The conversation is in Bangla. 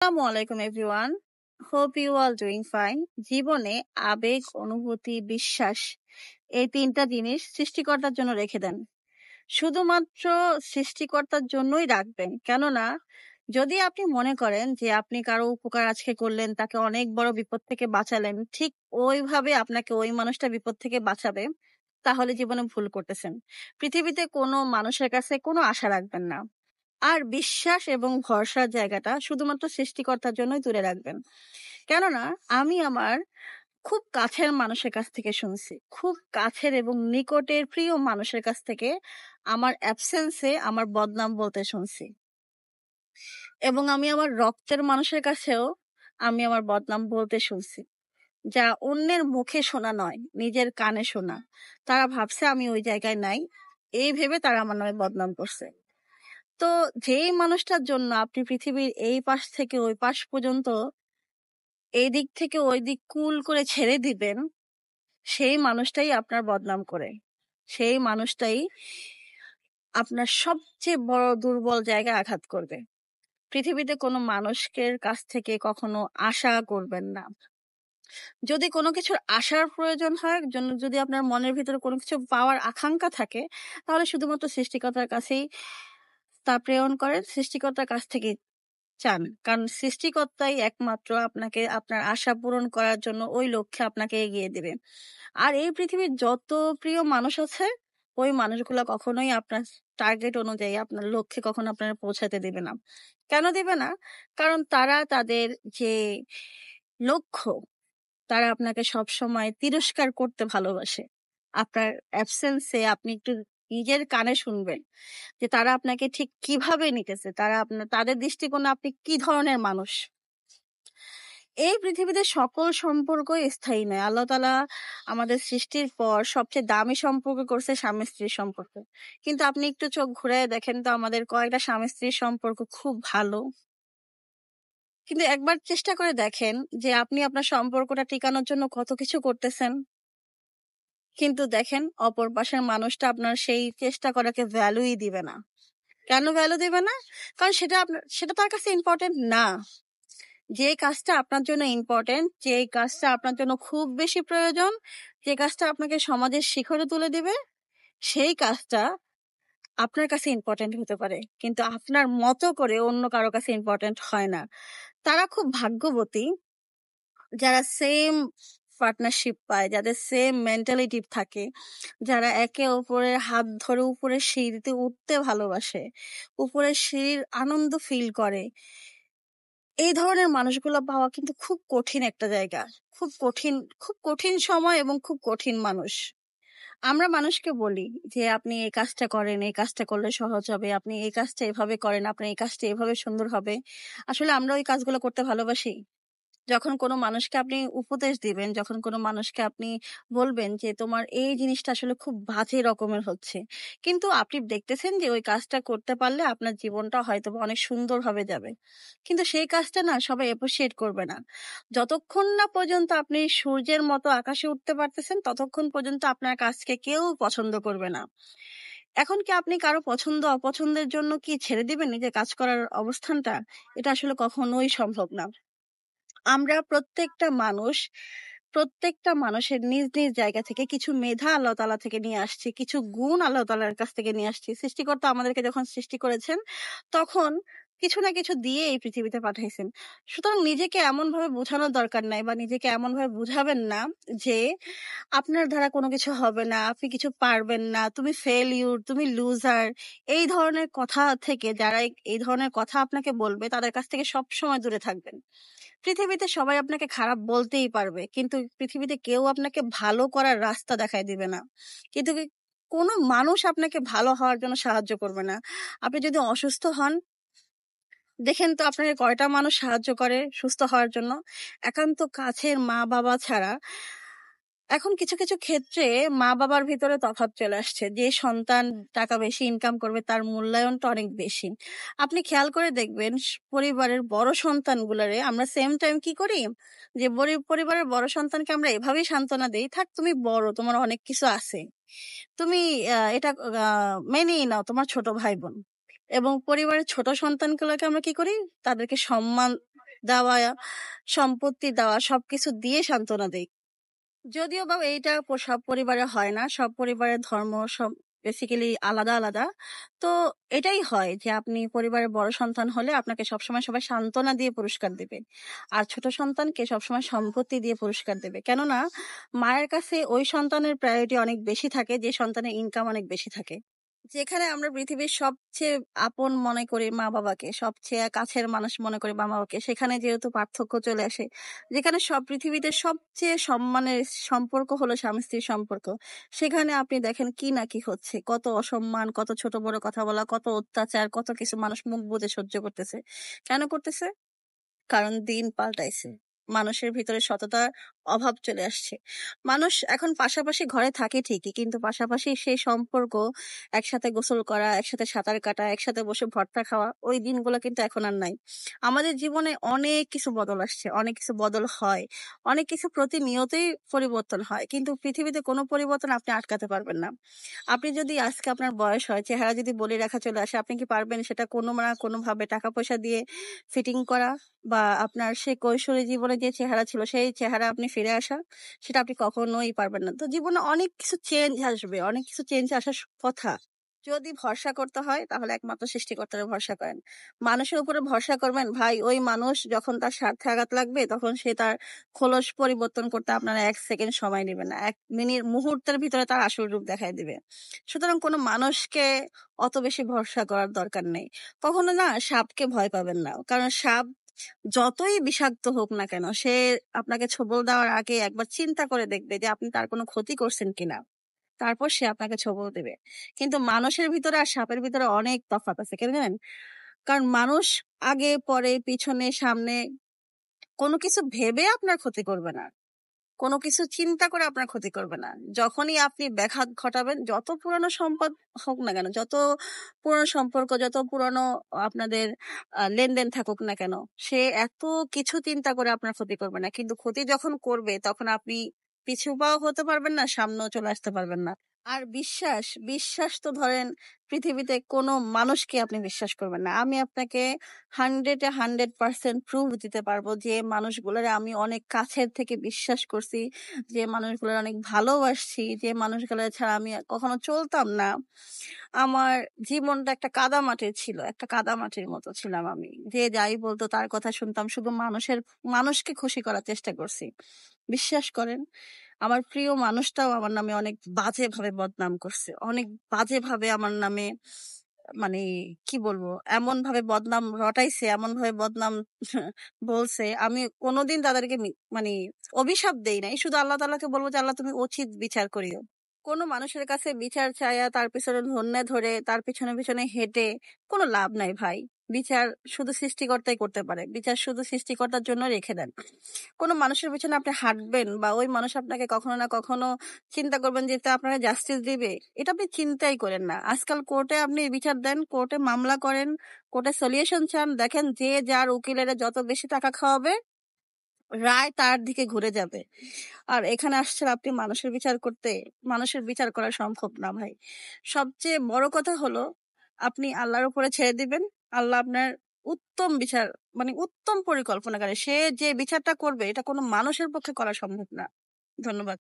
আসসালামু আলাইকুম everyone. Hope you all doing fine. জীবনে আবেগ, অনুভূতি, বিশ্বাস এই তিনটা জিনিস সৃষ্টিকর্তার জন্য রেখে দেন। শুধুমাত্র সৃষ্টিকর্তার জন্যই রাখবেন। কেননা যদি আপনি মনে করেন যে আপনি কারো উপকার আজকে করলেন, তাকে অনেক বড় বিপদ থেকে বাঁচালেন, ঠিক ওইভাবে আপনাকে ওই মানুষটা বিপদ থেকে বাঁচাবে, তাহলে জীবনে ভুল করতেছেন। পৃথিবীতে কোনো মানুষের কাছে কোনো আশা রাখবেন না। আর বিশ্বাস এবং ভরসার জায়গাটা শুধুমাত্র সৃষ্টিকর্তার জন্যই তুলে রাখবেন। কেননা আমি আমার খুব কাছের মানুষের কাছ থেকে শুনছি, খুব কাছের এবং নিকটের প্রিয় মানুষের কাছ থেকে আমার অ্যাবসেন্সে আমার বদনাম বলতে শুনছি। এবং আমি আমার রক্তের মানুষের কাছেও আমি আমার বদনাম বলতে শুনছি, যা অন্যের মুখে শোনা নয়, নিজের কানে শোনা। তারা ভাবছে আমি ওই জায়গায় নাই, এই ভেবে তারা আমার নামে বদনাম করছে। তো যেই মানুষটার জন্য আপনি পৃথিবীর এই পাশ থেকে ওই পাশ পর্যন্ত, এই দিক থেকে ওই দিক কুল করে ছেড়ে দিবেন, সেই মানুষটাই আপনার বদনাম করে, সেই মানুষটাই আপনার সবচেয়ে বড় দুর্বল জায়গায় আঘাত করবে। পৃথিবীতে কোনো মানুষের কাছ থেকে কখনো আশা করবেন না। যদি কোনো কিছুর আশার প্রয়োজন হয়, যদি আপনার মনের ভিতরে কোনো কিছু পাওয়ার আকাঙ্ক্ষা থাকে, তাহলে শুধুমাত্র সৃষ্টিকর্তার কাছেই তা প্রেরণ করেন, সৃষ্টিকর্তার কাছ থেকে চান। কারণ সৃষ্টিকর্তাই একমাত্র আপনাকে আপনার আশা পূরণ করার জন্য ওই লক্ষ্যে আপনাকে এগিয়ে দিবে। আর এই পৃথিবীর যত প্রিয় মানুষ আছে, ওই মানুষগুলো কখনোই আপনার টার্গেট অনুযায়ী আপনার লক্ষ্যে কখনো আপনার পৌঁছাতে দিবে না। কেন দিবে না? কারণ তারা তাদের যে লক্ষ্য, তারা আপনাকে সব সময় তিরস্কার করতে ভালোবাসে। আপনার অ্যাবসেন্সে আপনি একটু নিজের কানে শুনবেন যে তারা আপনাকে ঠিক কিভাবে নিতেছে, তাদের দৃষ্টিকোণে আপনি কি ধরনের মানুষ। এই পৃথিবীতে সকল সম্পর্কই স্থায়ী নয়। আল্লাহ তাআলা আমাদের সৃষ্টির পর সবচেয়ে দামি সম্পর্ক করছে স্বামী স্ত্রীর সম্পর্ক। কিন্তু আপনি একটু চোখ ঘুরে দেখেন তো, আমাদের কয়েকটা স্বামী স্ত্রীর সম্পর্ক খুব ভালো। কিন্তু একবার চেষ্টা করে দেখেন যে আপনি আপনার সম্পর্কটা টিকানোর জন্য কত কিছু করতেছেন, কিন্তু দেখেন অপর পাশের মানুষটা আপনার সেই চেষ্টা করাকে ভ্যালুই দিবে না। কেন ভ্যালু দিবে না? কারণ সেটা তার কাছে ইম্পর্টেন্ট না। যে কাজটা আপনার জন্য ইম্পর্টেন্ট, যে কাজটা আপনার জন্য খুব বেশি প্রয়োজন, যে কাজটা আপনাকে সমাজের শিখরে তুলে দিবে, সেই কাজটা আপনার কাছে ইম্পর্টেন্ট হতে পারে, কিন্তু আপনার মতো করে অন্য কারো কাছে ইম্পর্টেন্ট হয় না। তারা খুব ভাগ্যবতী যারা সেম পার্টনারশিপ পায়, যাদের সেম মেন্টালিটি থাকে, যারা একে অপরের হাত ধরে উপরের সিঁড়িতে উঠতে ভালোবাসে, উপরের সিঁড়ির আনন্দ ফিল করে। এই ধরনের মানুষগুলো পাওয়া কিন্তু খুব কঠিন একটা জায়গা, খুব কঠিন, খুব কঠিন সময় এবং খুব কঠিন মানুষ। আমরা মানুষকে বলি যে আপনি এই কাজটা করেন, এই কাজটা করলে সহজ হবে, আপনি এই কাজটা এভাবে করেন, আপনি এই কাজটা এভাবে সুন্দর হবে। আসলে আমরা ওই কাজগুলো করতে ভালোবাসি? যখন কোনো মানুষকে আপনি উপদেশ দিবেন, যখন কোনো মানুষকে আপনি বলবেন যে তোমার এই জিনিসটা আসলে খুব বাজে রকমের হচ্ছে, কিন্তু আপনি দেখতেছেন যে ওই কাজটা করতে পারলে আপনার জীবনটা হয়তো অনেক সুন্দরভাবে যাবে, কিন্তু সেই কাজটা না সবাই অ্যাপ্রিসিয়েট করবে না। যতক্ষণ না পর্যন্ত আপনি সূর্যের মতো আকাশে উঠতে পারতেছেন, ততক্ষণ পর্যন্ত আপনার কাজকে কেউ পছন্দ করবে না। এখন কি আপনি কারো পছন্দ অপছন্দের জন্য কি ছেড়ে দিবেন নিজের কাজ করার অবস্থানটা? এটা আসলে কখনোই সম্ভব না। আমরা প্রত্যেকটা মানুষের নিজ নিজ জায়গা থেকে কিছু মেধা আল্লাহ তাআলা থেকে নিয়ে আসছি, কিছু গুণ আল্লাহ তাআলার কাছ থেকে নিয়ে আসছি। সৃষ্টিকর্তা আমাদেরকে যখন সৃষ্টি করেছেন, তখন কিছু না কিছু দিয়ে এই পৃথিবীতে পাঠাইছেন। সুতরাং নিজেকে এমন ভাবে বোঝানোর দরকার নাই, বা নিজেকে এমন ভাবে বুঝাবেন না যে আপনার দ্বারা কোনো কিছু হবে না, আপনি কিছু পারবেন না, তুমি ফেলিউর, তুমি লুজার। এই ধরনের কথা থেকে যারা এই ধরনের কথা আপনাকে বলবে, তাদের কাছ থেকে সব সময় দূরে থাকবেন। পৃথিবীতে সবাই আপনাকে খারাপ বলতেই পারবে, কিন্তু পৃথিবীতে কেউ আপনাকে ভালো করার রাস্তা দেখায় দিবে না। কিন্তু কোনো মানুষ আপনাকে ভালো হওয়ার জন্য সাহায্য করবে না। আপনি যদি অসুস্থ হন, দেখেন তো আপনাকে কয়টা মানুষ সাহায্য করে সুস্থ হওয়ার জন্য? একান্ত কাছের মা বাবা ছাড়া। এখন কিছু কিছু ক্ষেত্রে মা বাবার ভিতরে তফাৎ চলে আসছে, যে সন্তান টাকা বেশি ইনকাম করবে তার মূল্যায়নটা অনেক বেশি। আপনি খেয়াল করে দেখবেন পরিবারের বড় সন্তানগুলারে আমরা সেম টাইম কি করি, যে পরিবারের বড় সন্তানকে আমরা এভাবেই সান্ত্বনা দেই, থাক তুমি বড়, তোমার অনেক কিছু আছে, তুমি এটা মেনেই নাও, তোমার ছোট ভাই বোন। এবং পরিবারের ছোট সন্তানগুলোকে আমরা কি করি, তাদেরকে সম্মান দেওয়া, সম্পত্তি দেওয়া সবকিছু দিয়ে সান্ত্বনা দেই। যদিও বা এইটা সব পরিবারে হয় না, সব পরিবারের ধর্ম সব বেসিক্যালি আলাদা আলাদা। তো এটাই হয় যে আপনি পরিবারের বড় সন্তান হলে আপনাকে সবসময় সবাই সান্ত্বনা দিয়ে পুরস্কার দেবে, আর ছোট সন্তানকে সবসময় সম্পত্তি দিয়ে পুরস্কার দেবে। কেননা মায়ের কাছে ওই সন্তানের প্রায়োরিটি অনেক বেশি থাকে যে সন্তানের ইনকাম অনেক বেশি থাকে। যেখানে আমরা পৃথিবীর সবচেয়ে আপন মনে করি মা বাবাকে, সবচেয়ে কাছের মানুষ মনে করি মা বাবাকে, সেখানে যেহেতু পার্থক্য চলে আসে। যেখানে সব পৃথিবীতে সবচেয়ে সম্মানের সম্পর্ক হলো স্বামী স্ত্রীর সম্পর্ক, সেখানে আপনি দেখেন কি না কি হচ্ছে, কত অসম্মান, কত ছোট বড় কথা বলা, কত অত্যাচার, কত কিছু মানুষ মুখ বুজে সহ্য করতেছে। কেন করতেছে? কারণ দিন পাল্টাইছে, মানুষের ভিতরে সততার অভাব চলে আসছে। মানুষ এখন পাশাপাশি ঘরে থাকে ঠিকই, কিন্তু পাশাপাশি সেই সম্পর্ক, একসাথে গোসল করা, একসাথে সাঁতার কাটা, একসাথে বসে ভর্তা খাওয়া, ওই দিনগুলো কিন্তু এখন আর নাই। আমাদের জীবনে অনেক কিছু বদল আসছে, অনেক কিছু বদল হয়, অনেক কিছু প্রতিনিয়তই পরিবর্তন হয়, কিন্তু পৃথিবীতে কোনো পরিবর্তন আপনি আটকাতে পারবেন না। আপনি যদি আজকে আপনার বয়স হয়, চেহারা যদি বলি রেখা চলে আসে, আপনি কি পারবেন সেটা কোনো না কোনো ভাবে টাকা পয়সা দিয়ে ফিটিং করা, বা আপনার সেই কৈশোরী জীবনে যে চেহারা ছিল সেই চেহারা আপনি ফিরে আসা? সেটা আপনি কখনোই পারবেন না। তো জীবনে অনেক কিছু চেঞ্জ আসবে, অনেক কিছু চেঞ্জ আসার কথা। যদি ভরসা করতে হয় তাহলে একমাত্র সৃষ্টিকর্তারে ভরসা করেন। মানুষের উপরে ভরসা করবেন ভাই, ওই মানুষ যখন তার স্বার্থে আঘাত লাগবে তখন সে তার খোলস পরিবর্তন করতে আপনারা 1 সেকেন্ড সময় নেবেন না, 1 মিনিট মুহূর্তের ভিতরে তার আসল রূপ দেখায় দিবে। সুতরাং কোনো মানুষকে অত বেশি ভরসা করার দরকার নেই। কখনো না সাপকে ভয় পাবেন না, কারণ সাপ যতই বিষাক্ত হোক না কেন, সে আপনাকে ছোবল দেওয়ার আগে একবার চিন্তা করে দেখবে যে আপনি তার কোনো ক্ষতি করছেন কিনা, তারপর সে আপনাকে ছোবল দেবে। কিন্তু মানুষের ভিতরে আর সাপের ভিতরে অনেক তফাৎ আছে, কেন জানেন? কারণ মানুষ আগে পরে পিছনে সামনে কোনো কিছু ভেবে আপনার ক্ষতি করবে না, কোনো কিছু চিন্তা করে আপনার ক্ষতি করবে না। যখনই আপনি ব্যাঘাত ঘটাবেন, যত পুরানো সম্পদ হোক না কেন, যত পুরানো সম্পর্ক, যত পুরানো আপনাদের লেনদেন থাকুক না কেন, সে এত কিছু চিন্তা করে আপনার ক্ষতি করবে না। কিন্তু ক্ষতি যখন করবে তখন আপনি পিছু পাও হতে পারবেন না, সামনেও চলে আসতে পারবেন না। আর বিশ্বাস, বিশ্বাস তো ধরেন পৃথিবীতে কোনো মানুষকে আপনি বিশ্বাস করবেন না। আমি আপনাকে 100% প্রুফ দিতে পারবো যে মানুষগুলোরে আমি অনেক কাছের থেকে বিশ্বাস করছি, যে মানুষগুলোর অনেক ভালোবাসছি, যে মানুষগুলো ছাড়া আমি কখনো চলতাম না। আমার জীবনটা একটা কাদামাটির ছিল, একটা কাদামাটির মতো ছিলাম আমি। যে যাই বলতো তার কথা শুনতাম, শুধু মানুষকে খুশি করার চেষ্টা করছি। বিশ্বাস করেন, আমার প্রিয় মানুষটাও আমার নামে অনেক বাজে ভাবে বদনাম করছে, অনেক বাজে ভাবে আমার নামে, মানে কি বলবো, এমন ভাবে বদনাম রটাইছে, এমন ভাবে বদনাম বলছে। আমি কোনোদিন তাদেরকে মানে অভিশাপ দেই নাই, শুধু আল্লাহ তাআলাকে বলবো যে আল্লাহ তুমি উচিত বিচার করিও। কোনো মানুষের কাছে বিচার চাইয়া তার পিছনে ধন্যে ধরে তার পিছনে পিছনে হেঁটে কোনো লাভ নাই ভাই। বিচার শুধু সৃষ্টিকর্তাই করতে পারে, বিচার শুধু সৃষ্টিকর্তার জন্য রেখে দেন। কোনো মানুষের পিছনে আপনি হাঁটবেন বা ওই মানুষ আপনাকে কখনো না কখনো চিন্তা করবেন যে তা আপনাকে জাস্টিস দিবে, এটা আপনি চিন্তাই করেন না। আজকাল কোর্টে আপনি বিচার দেন, কোর্টে মামলা করেন, কোর্টে সলিউশন চান, দেখেন যে যার উকিলের যত বেশি টাকা খাওয়াবে রায় তার দিকে ঘুরে যাবে। আর এখানে আসছেন আপনি মানুষের বিচার করতে, মানুষের বিচার করা সম্ভব না ভাই। সবচেয়ে বড় কথা হলো আপনি আল্লাহর উপরে ছেড়ে দিবেন, আল্লাহ আপনার উত্তম বিচার, মানে উত্তম পরিকল্পনা করে, সে যে বিচারটা করবে এটা কোনো মানুষের পক্ষে করা সম্ভব না। ধন্যবাদ।